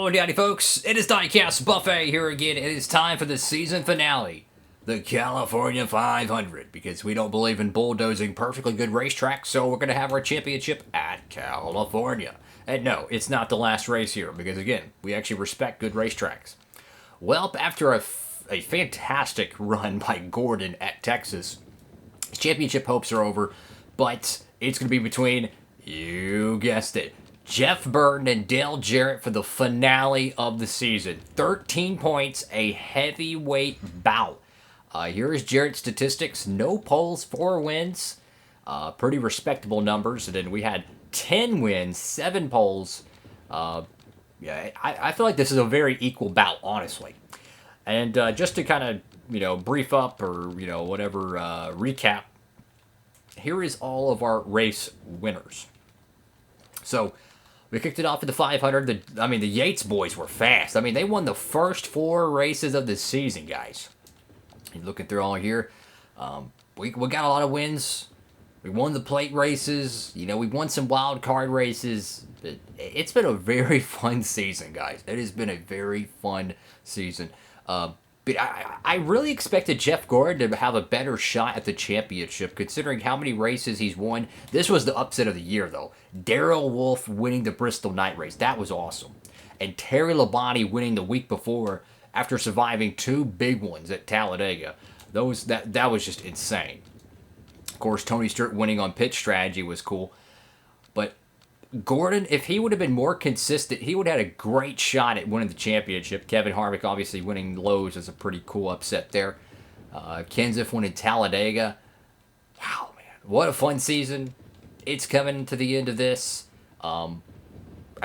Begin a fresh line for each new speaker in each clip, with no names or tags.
Howdy, howdy, folks. It is Diecastbuffet here again. It is time for the season finale, the California 500, because we don't believe in bulldozing perfectly good racetracks, so we're going to have our championship at California. And no, it's not the last race here, because again, we actually respect good racetracks. Well, after a fantastic run by Gordon at Texas, his championship hopes are over, but it's going to be between, you guessed it, Jeff Burton and Dale Jarrett for the finale of the season. 13 points, a heavyweight bout. Here's Jarrett's statistics. No poles, 4 wins. Pretty respectable numbers. And then we had 10 wins, 7 poles. Yeah, I feel like this is a very equal bout, honestly. And just to kind of, brief up or, whatever, recap, here is all of our race winners. So, we kicked it off at the 500. The Yates boys were fast. They won the first 4 races of the season, guys. You're looking through all here. We got a lot of wins. We won the plate races. We won some wild card races. It's been a very fun season, guys. It has been a very fun season. But I really expected Jeff Gordon to have a better shot at the championship, considering how many races he's won. This was the upset of the year, though. Darrell Wolfe winning the Bristol night race. That was awesome. And Terry Labonte winning the week before after surviving 2 big ones at Talladega. That was just insane. Of course, Tony Stewart winning on pit strategy was cool. But Gordon, if he would have been more consistent, he would have had a great shot at winning the championship. Kevin Harvick obviously winning Lowe's is a pretty cool upset there. Kenseth winning Talladega. Wow, man. What a fun season. It's coming to the end of this. I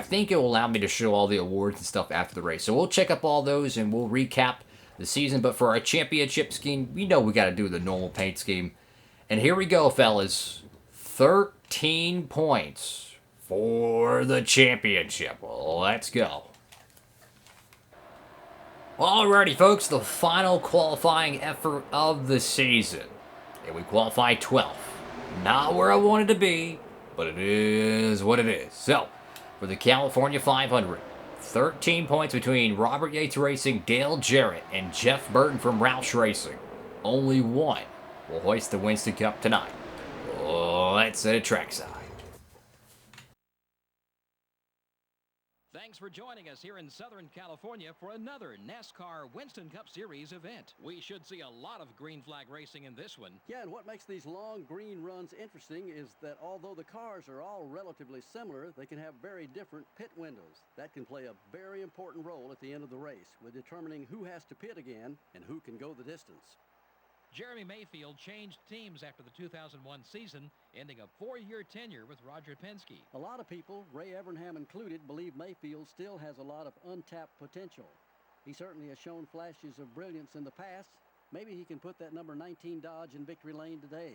think it will allow me to show all the awards and stuff after the race. So we'll check up all those and we'll recap the season. But for our championship scheme, we know we got to do the normal paint scheme. And here we go, fellas. 13 points for the championship. Let's go. Alrighty, folks, the final qualifying effort of the season. And we qualified 12th. Not where I wanted to be, but it is what it is. So, for the California 500, 13 points between Robert Yates Racing, Dale Jarrett, and Jeff Burton from Roush Racing. Only one will hoist the Winston Cup tonight. Let's hit a trackside.
Thanks for joining us here in Southern California for another NASCAR Winston Cup Series event. We should see a lot of green flag racing in this one.
Yeah, and what makes these long green runs interesting is that although the cars are all relatively similar, they can have very different pit windows. That can play a very important role at the end of the race with determining who has to pit again and who can go the distance.
Jeremy Mayfield changed teams after the 2001 season, ending a 4-year tenure with Roger Penske.
A lot of people, Ray Evernham included, believe Mayfield still has a lot of untapped potential. He certainly has shown flashes of brilliance in the past. Maybe he can put that number 19 Dodge in victory lane today.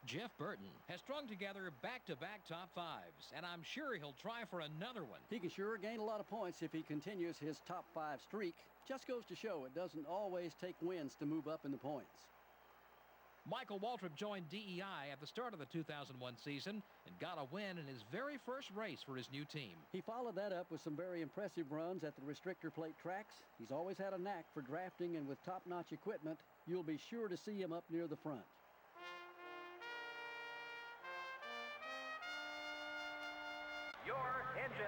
Jeff Burton has strung together back-to-back top 5s, and I'm sure he'll try for another one.
He can sure gain a lot of points if he continues his top 5 streak. Just goes to show it doesn't always take wins to move up in the points.
Michael Waltrip joined DEI at the start of the 2001 season and got a win in his very first race for his new team.
He followed that up with some very impressive runs at the restrictor plate tracks. He's always had a knack for drafting, and with top-notch equipment, you'll be sure to see him up near the front.
Your engines.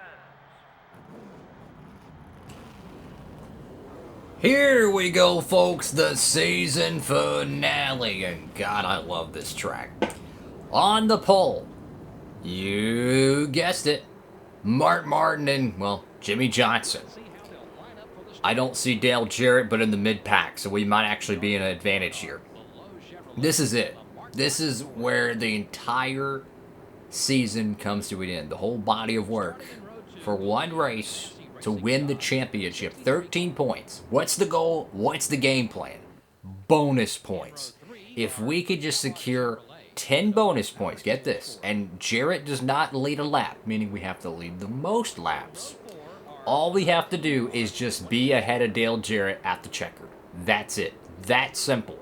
Here we go, folks, the season finale. And God, I love this track. On the pole, you guessed it, Mark Martin and, well, Jimmy Johnson. I don't see Dale Jarrett, but in the mid-pack, so we might actually be in an advantage here. This is it. This is where the entire season comes to an end. The whole body of work for one race to win the championship. 13 points. What's the goal? What's the game plan? Bonus points. If we could just secure 10 bonus points, get this, and Jarrett does not lead a lap, meaning we have to lead the most laps. All we have to do is just be ahead of Dale Jarrett at the checker. That's it. That simple.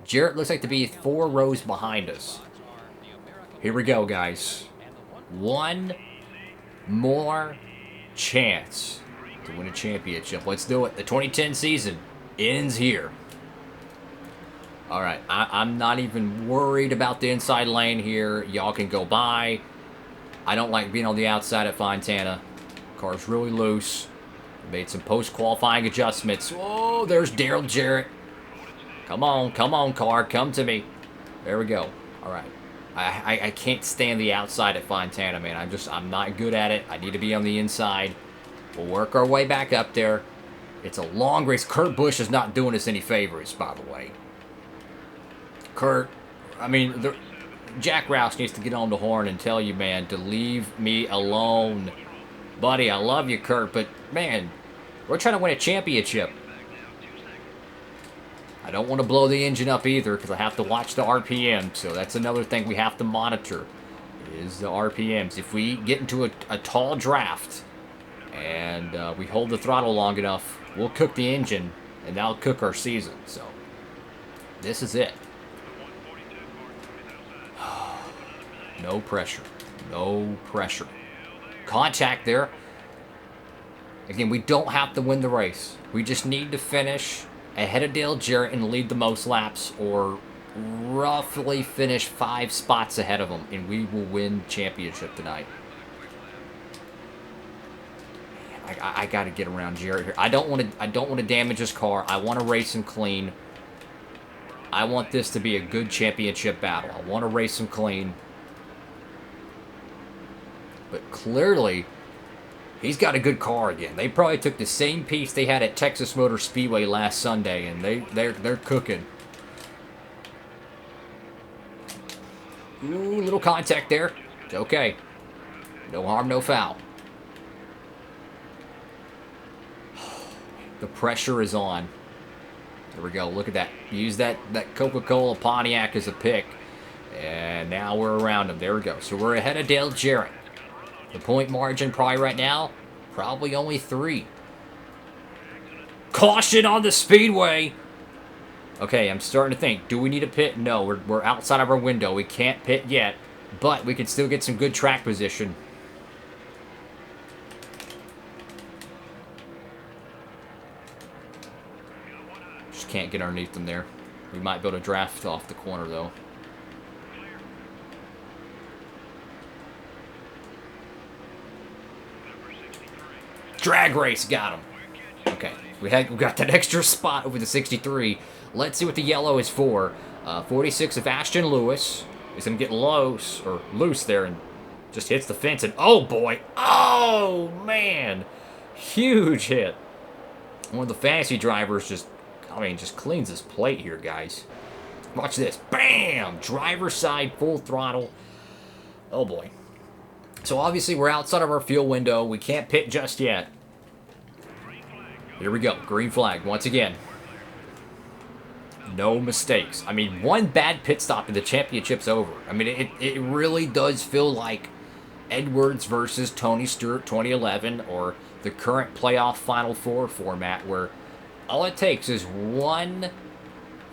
Jarrett looks like to be 4 rows behind us. Here we go, guys. One more chance. to win a championship. Let's do it. The 2010 season ends here. All right, I'm not even worried about the inside lane here. Y'all can go by. I don't like being on the outside at Fontana. Car's really loose. Made some post-qualifying adjustments. Oh, there's Daryl Jarrett. Come on, car, come to me. There we go. All right. I can't stand the outside at Fontana, man. I'm not good at it. I need to be on the inside. We'll work our way back up there. It's a long race. Kurt Busch is not doing us any favors, by the way. Jack Rouse needs to get on the horn and tell you, man, to leave me alone. Buddy, I love you, Kurt, but, man, we're trying to win a championship. I don't want to blow the engine up either because I have to watch the RPM, so that's another thing we have to monitor is the RPMs. If we get into a tall draft and we hold the throttle long enough, we'll cook the engine, and that'll cook our season, so this is it. No pressure. No pressure. Contact there. Again, we don't have to win the race. We just need to finish ahead of Dale Jarrett and lead the most laps, or roughly finish 5 spots ahead of him, and we will win championship tonight. I got to get around Jarrett here. I don't want to damage his car. I want to race him clean. I want this to be a good championship battle. I want to race him clean. But clearly, he's got a good car again. They probably took the same piece they had at Texas Motor Speedway last Sunday, and they're cooking. Ooh, little contact there. It's okay. No harm, no foul. The pressure is on. There we go. Look at that. Use that Coca-Cola Pontiac as a pick. And now we're around him. There we go. So we're ahead of Dale Jarrett. The point margin probably right now, probably only 3. Caution on the speedway. Okay, I'm starting to think, do we need a pit? No, we're outside of our window. We can't pit yet, but we can still get some good track position. Just can't get underneath them there. We might be able to draft off the corner, though. Drag race, got him. Okay, we got that extra spot over the 63. Let's see what the yellow is for. 46 of Ashton Lewis is going to get loose there and just hits the fence. And oh boy, oh man, huge hit. One of the fantasy drivers just cleans his plate here, guys. Watch this, bam, driver's side, full throttle. Oh boy. So obviously we're outside of our fuel window. We can't pit just yet. Here we go. Green flag once again. No mistakes. I mean, one bad pit stop and the championship's over. I mean, it really does feel like Edwards versus Tony Stewart 2011 or the current playoff Final Four format where all it takes is one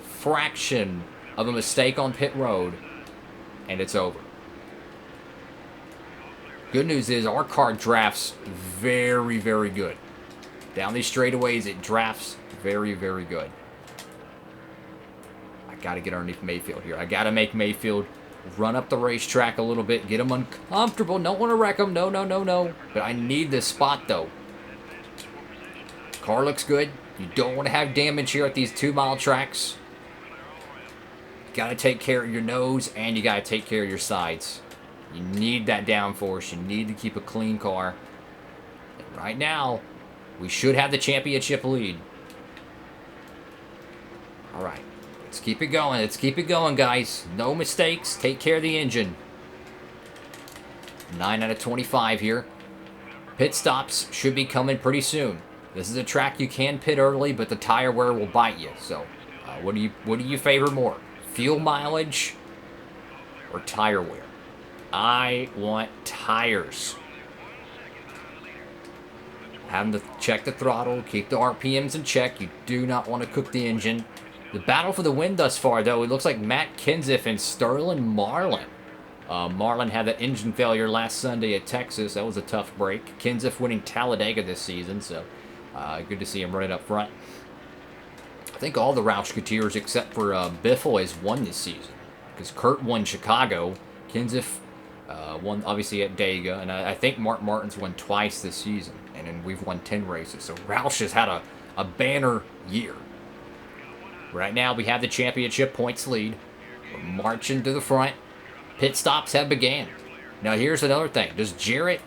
fraction of a mistake on pit road and it's over. Good news is our car drafts very, very good. Down these straightaways, it drafts very, very good. I got to get underneath Mayfield here. I got to make Mayfield run up the racetrack a little bit, get him uncomfortable. Don't want to wreck him. No, no, no, no. But I need this spot, though. Car looks good. You don't want to have damage here at these 2-mile tracks. You got to take care of your nose, and you got to take care of your sides. You need that downforce. You need to keep a clean car. And right now, we should have the championship lead. All right. Let's keep it going. Let's keep it going, guys. No mistakes. Take care of the engine. 9 out of 25 here. Pit stops should be coming pretty soon. This is a track you can pit early, but the tire wear will bite you. So, what do you favor more? Fuel mileage or tire wear? I want tires. Having to check the throttle, keep the RPMs in check. You do not want to cook the engine. The battle for the win thus far, though, it looks like Matt Kenseth and Sterling Marlin. Marlin had that engine failure last Sunday at Texas. That was a tough break. Kenseth winning Talladega this season, so Good to see him running up front. I think all the Roush-Keteers except for Biffle has won this season. Because Kurt won Chicago. Kenseth won, obviously, at Dega. And I think Mark Martin's won twice this season. And then we've won 10 races. So Roush has had a banner year. Right now, we have the championship points lead. We're marching to the front. Pit stops have began. Now, here's another thing. Does Jarrett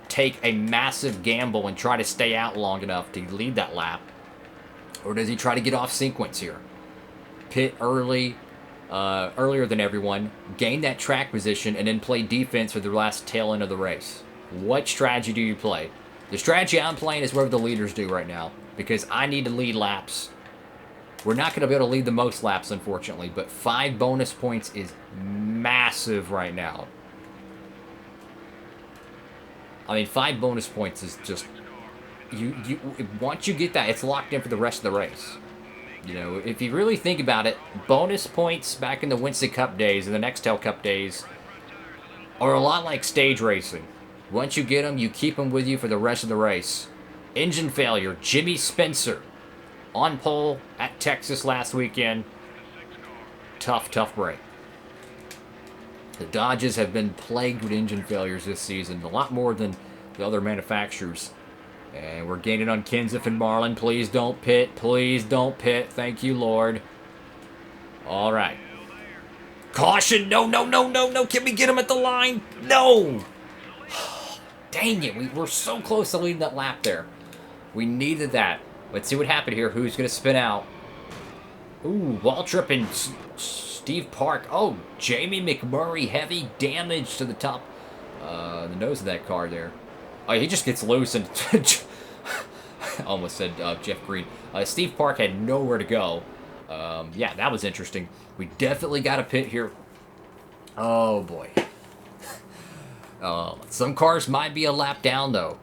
take a massive gamble and try to stay out long enough to lead that lap? Or does he try to get off sequence here? Pit early, earlier than everyone, gain that track position, and then play defense for the last tail end of the race. What strategy do you play? The strategy I'm playing is whatever the leaders do right now, because I need to lead laps. We're not going to be able to lead the most laps, unfortunately, but 5 bonus points is massive right now. I mean, 5 bonus points is just... once you get that, it's locked in for the rest of the race. You know, if you really think about it, bonus points back in the Winston Cup days and the Nextel Cup days are a lot like stage racing. Once you get them, you keep them with you for the rest of the race. Engine failure, Jimmy Spencer. On pole at Texas last weekend. Tough break. The Dodges have been plagued with engine failures this season. A lot more than the other manufacturers. And we're gaining on Kenseth and Marlin. Please don't pit. Please don't pit. Thank you, Lord. All right. Caution. No. Can we get him at the line? No. Dang it. We're so close to leading that lap there. We needed that. Let's see what happened here. Who's going to spin out? Ooh, Waltrip and Steve Park. Oh, Jamie McMurray. Heavy damage to the top. The nose of that car there. Oh, he just gets loose and... I almost said Jeff Green. Steve Park had nowhere to go. Yeah, that was interesting. We definitely got a pit here. Oh, boy. Some cars might be a lap down, though.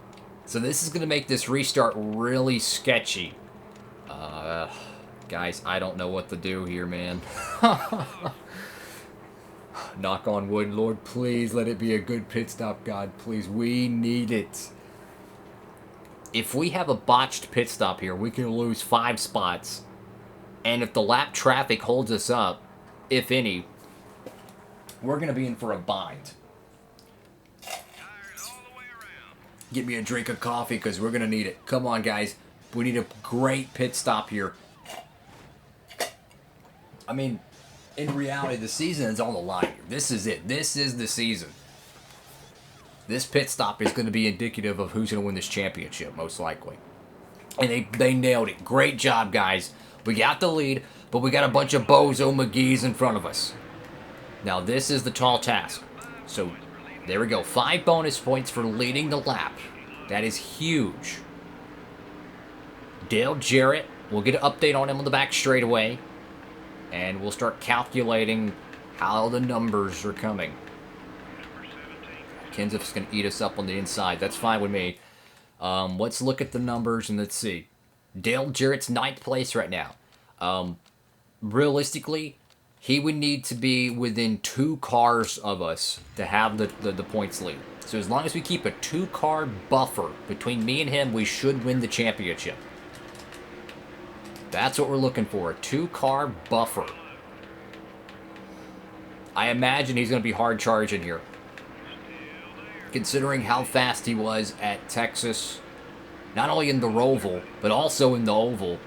So this is going to make this restart really sketchy. Guys, I don't know what to do here, man. Knock on wood, Lord, please let it be a good pit stop, God, please. We need it. If we have a botched pit stop here, we can lose 5 spots. And if the lap traffic holds us up, if any, we're going to be in for a bind. Get me a drink of coffee because we're going to need it. Come on, guys. We need a great pit stop here. I mean, in reality, the season is on the line here. This is it. This is the season. This pit stop is going to be indicative of who's going to win this championship, most likely. And they nailed it. Great job, guys. We got the lead, but we got a bunch of bozo McGee's in front of us. Now, this is the tall task. So... there we go. 5 bonus points for leading the lap. That is huge. Dale Jarrett. We'll get an update on him on the back straightaway. And we'll start calculating how the numbers are coming. Kenseth's going to eat us up on the inside. That's fine with me. Let's look at the numbers and let's see. Dale Jarrett's 9th place right now. Realistically... he would need to be within 2 cars of us to have the points lead. So as long as we keep a 2-car buffer between me and him, we should win the championship. That's what we're looking for, a 2-car buffer. I imagine he's going to be hard charging here. Considering how fast he was at Texas, not only in the Roval, but also in the Oval.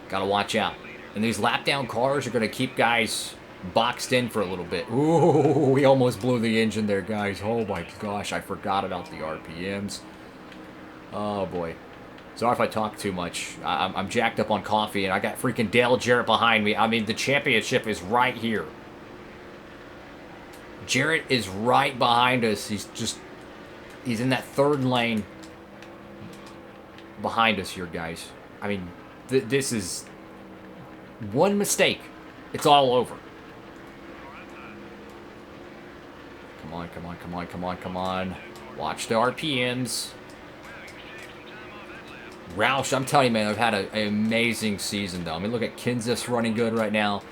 Got to watch out. And these lap-down cars are going to keep guys boxed in for a little bit. Ooh, we almost blew the engine there, guys. Oh, my gosh. I forgot about the RPMs. Oh, boy. Sorry if I talk too much. I'm jacked up on coffee, and I got freaking Dale Jarrett behind me. I mean, the championship is right here. Jarrett is right behind us. He's in that 3rd lane behind us here, guys. I mean, this is... one mistake, it's all over. Come on. Watch the RPMs. Roush, I'm telling you, man, I've had an amazing season, though. I mean, look at Kenseth's running good right now.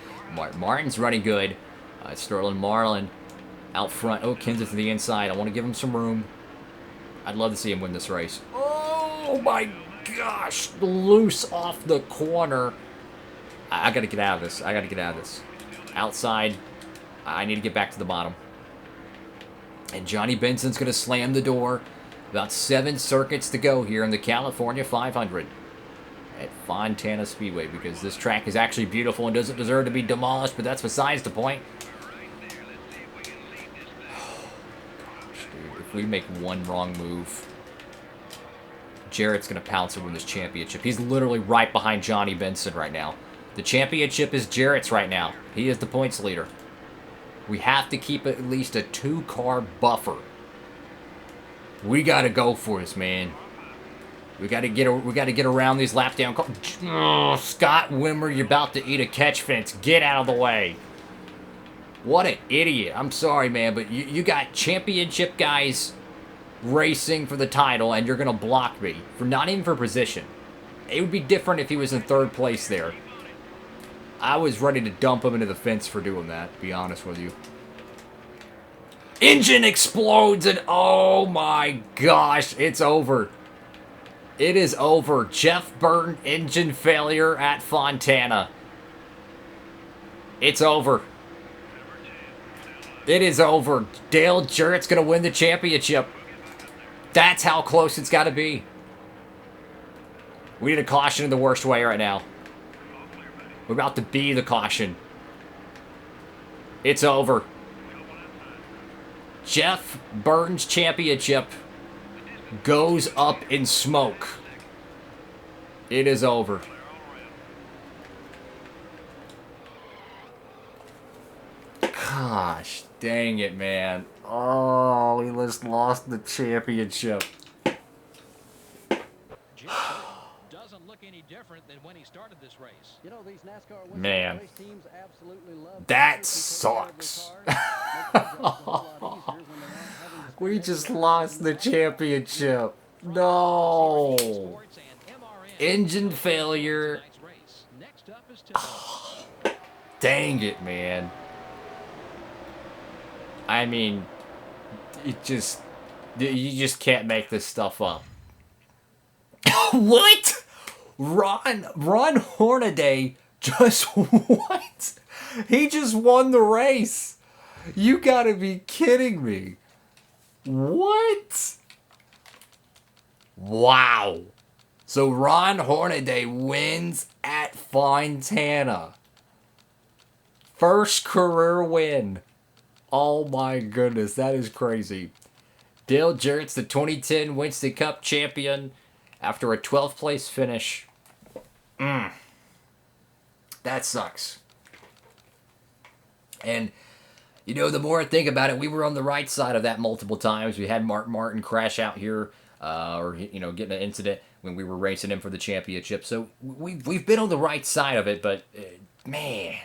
Martin's running good. Sterling Marlin out front. Oh, Kenseth to the inside. I want to give him some room. I'd love to see him win this race. Oh, my gosh, loose off the corner. I got to get out of this. I got to get out of this. Outside. I need to get back to the bottom. And Johnny Benson's going to slam the door. About 7 circuits to go here in the California 500 at Fontana Speedway, because this track is actually beautiful and doesn't deserve to be demolished, but that's besides the point. Gosh, dude, if we make one wrong move, Jarrett's going to pounce and win this championship. He's literally right behind Johnny Benson right now. The championship is Jarrett's right now. He is the points leader. We have to keep at least a 2-car buffer. We got to go for this, man. We got to get around these lap down cars. Oh, Scott Wimmer, you're about to eat a catch fence. Get out of the way. What an idiot. I'm sorry, man, but you got championship guys racing for the title, and you're going to block me. Not even for position. It would be different if he was in 3rd place there. I was ready to dump him into the fence for doing that, to be honest with you. Engine explodes, and oh my gosh, it's over. It is over. Jeff Burton, engine failure at Fontana. It's over. It is over. Dale Jarrett's going to win the championship. That's how close it's got to be. We need a caution in the worst way right now. We're about to be the caution. It's over. Jeff Burton's championship goes up in smoke. It is over. Gosh, dang it, man. Oh, we just lost the championship.
Doesn't look any different than when he started this race.
You know, these NASCAR
Man,
race teams absolutely love
that sucks. We just lost the championship. No. Engine failure. Oh, dang it, man. I mean, you just can't make this stuff up. What? Ron Hornaday just what? He just won the race. You gotta be kidding me. What? Wow. So Ron Hornaday wins at Fontana. First career win. Oh my goodness, that is crazy. Dale Jarrett's the 2010 Winston Cup champion after a 12th place finish. That sucks. And, you know, the more I think about it, we were on the right side of that multiple times. We had Mark Martin crash out here, or, you know, get in an incident when we were racing him for the championship. So we've been on the right side of it, but, man,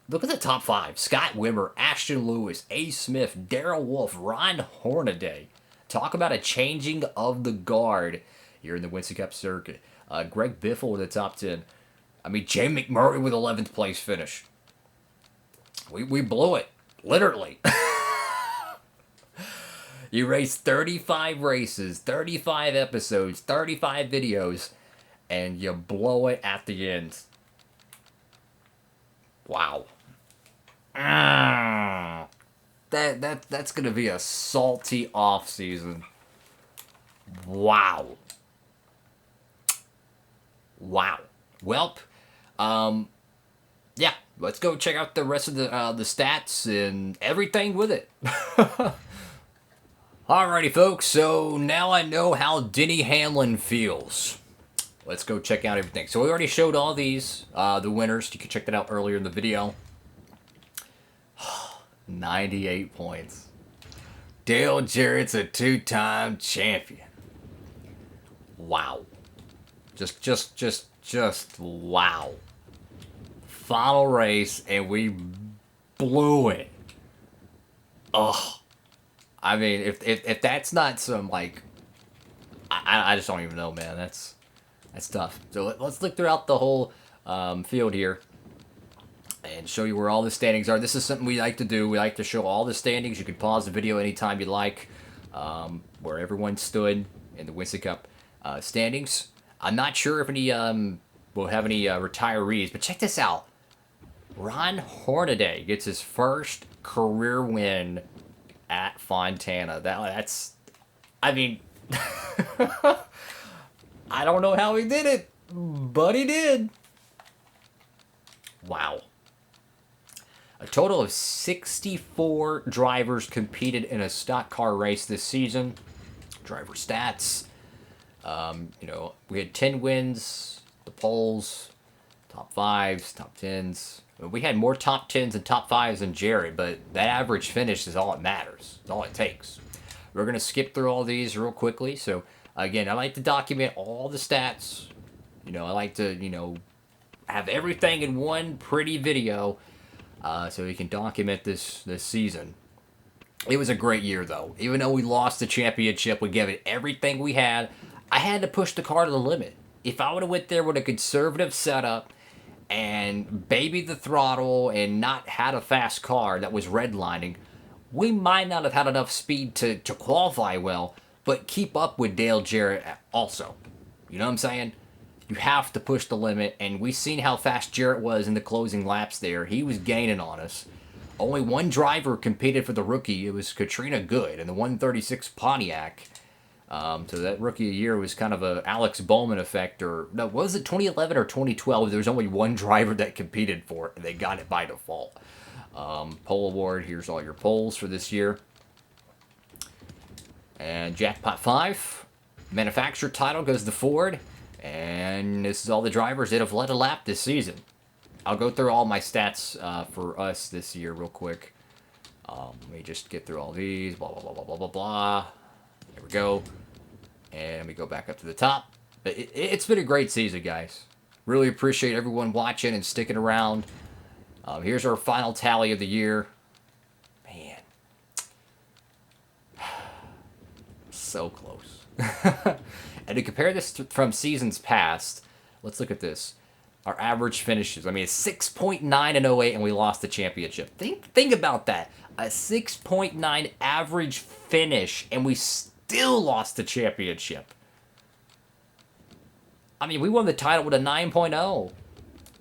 look at the top 5. Scott Wimmer, Ashton Lewis, A. Smith, Darrell Wolf, Ron Hornaday. Talk about a changing of the guard here in the Winston Cup circuit. Greg Biffle with the top 10. I mean, Jay McMurray with 11th place finish. We blew it, literally. You raced 35 races, 35 episodes, 35 videos, and you blow it at the end. Wow. That's gonna be a salty off season. Wow. Wow. Welp. Yeah. Let's go check out the rest of the stats and everything with it. Alrighty, folks. So now I know how Denny Hamlin feels. Let's go check out everything. So we already showed all these, the winners. You can check that out earlier in the video. 98 points. Dale Jarrett's a 2-time champion. Wow. Just wow. Final race, and we blew it. Ugh. I mean, if that's not some, like, I just don't even know, man. That's tough. So let's look throughout the whole field here and show you where all the standings are. This is something we like to do. We like to show all the standings. You can pause the video anytime you like, where everyone stood in the Winston Cup standings. I'm not sure if any will have any retirees, but check this out. Ron Hornaday gets his first career win at Fontana. That's, I mean, I don't know how he did it, but he did. Wow. A total of 64 drivers competed in a stock car race this season. Driver stats. We had 10 wins, the poles, top 5s, top 10s. We had more top 10s and top 5s than Jared, but that average finish is all that matters. It's all it takes. We're going to skip through all these real quickly. So, again, I like to document all the stats. I like to, have everything in one pretty video so we can document this season. It was a great year, though. Even though we lost the championship, we gave it everything we had. I had to push the car to the limit. If I would have went there with a conservative setup and babied the throttle and not had a fast car that was redlining, we might not have had enough speed to qualify well, but keep up with Dale Jarrett also. You know what I'm saying? You have to push the limit, and we seen how fast Jarrett was in the closing laps there. He was gaining on us. Only one driver competed for the rookie. It was Katrina Good in the 136 Pontiac. So that rookie of the year was kind of a Alex Bowman effect, or no, was it 2011 or 2012? There was only one driver that competed for it, and they got it by default. Pole award, here's all your poles for this year. And Jackpot 5, manufacturer title goes to Ford, and this is all the drivers that have led a lap this season. I'll go through all my stats for us this year real quick. Let me just get through all these, blah, blah, blah, blah, blah, blah, blah. There we go. And we go back up to the top. But it's been a great season, guys. Really appreciate everyone watching and sticking around. Here's our final tally of the year. Man. So close. And to compare this from seasons past, let's look at this. Our average finishes. I mean, it's 6.9 in 08, and we lost the championship. Think about that. A 6.9 average finish, and we still lost the championship. I mean, we won the title with a 9.0.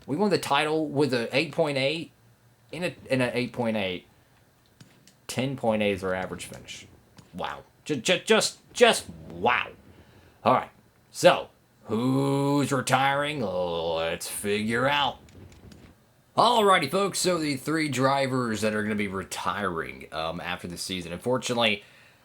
We won the title with an 8.8. In an 8.8. 10.8 is our average finish. Wow. Just wow. All right. So, who's retiring? Let's figure out. Alrighty, folks. So the 3 drivers that are going to be retiring after the season. Unfortunately,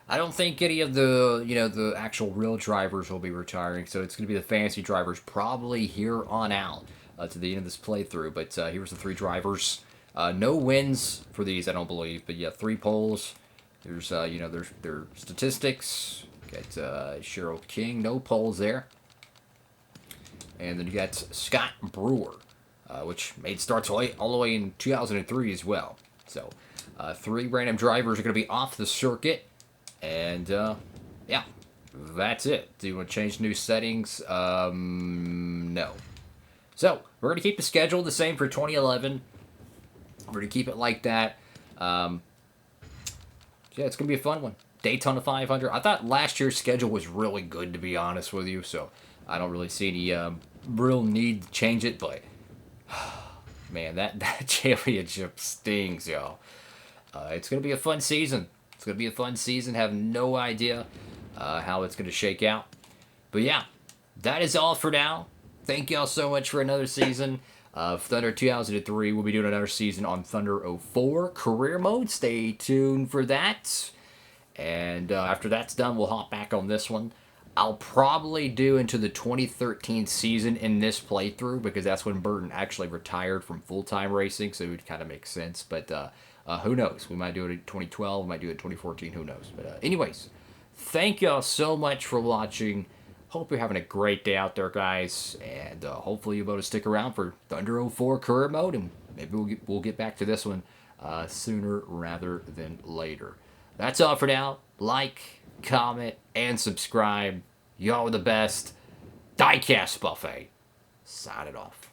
I don't think any of the actual real drivers will be retiring. So it's going to be the fantasy drivers probably here on out to the end of this playthrough. But here's the 3 drivers. No wins for these, I don't believe. But yeah, 3 poles. There's their statistics. Got Cheryl King, no poles there. And then you got Scott Brewer, which made starts all the way in 2003 as well. So 3 random drivers are going to be off the circuit. And yeah, that's it. Do you want to change new settings? No. So we're going to keep the schedule the same for 2011. We're going to keep it like that. Yeah, it's going to be a fun one. Daytona 500. I thought last year's schedule was really good, to be honest with you. So I don't really see any real need to change it. But, man, that championship stings, y'all. It's going to be a fun season. It's going to be a fun season. Have no idea how it's going to shake out. But, yeah, that is all for now. Thank y'all so much for another season of Thunder 2003. We'll be doing another season on Thunder 04 career mode. Stay tuned for that. And after that's done, we'll hop back on this one. I'll probably do into the 2013 season in this playthrough because that's when Burton actually retired from full-time racing, so it would kind of make sense. But who knows? We might do it in 2012. We might do it in 2014. Who knows? But anyways, thank y'all so much for watching. Hope you're having a great day out there, guys. And hopefully you'll be able to stick around for Thunder 04 career mode. And maybe we'll get back to this one sooner rather than later. That's all for now. Like, comment, and subscribe. Y'all are the best. Diecastbuffet. Sign it off.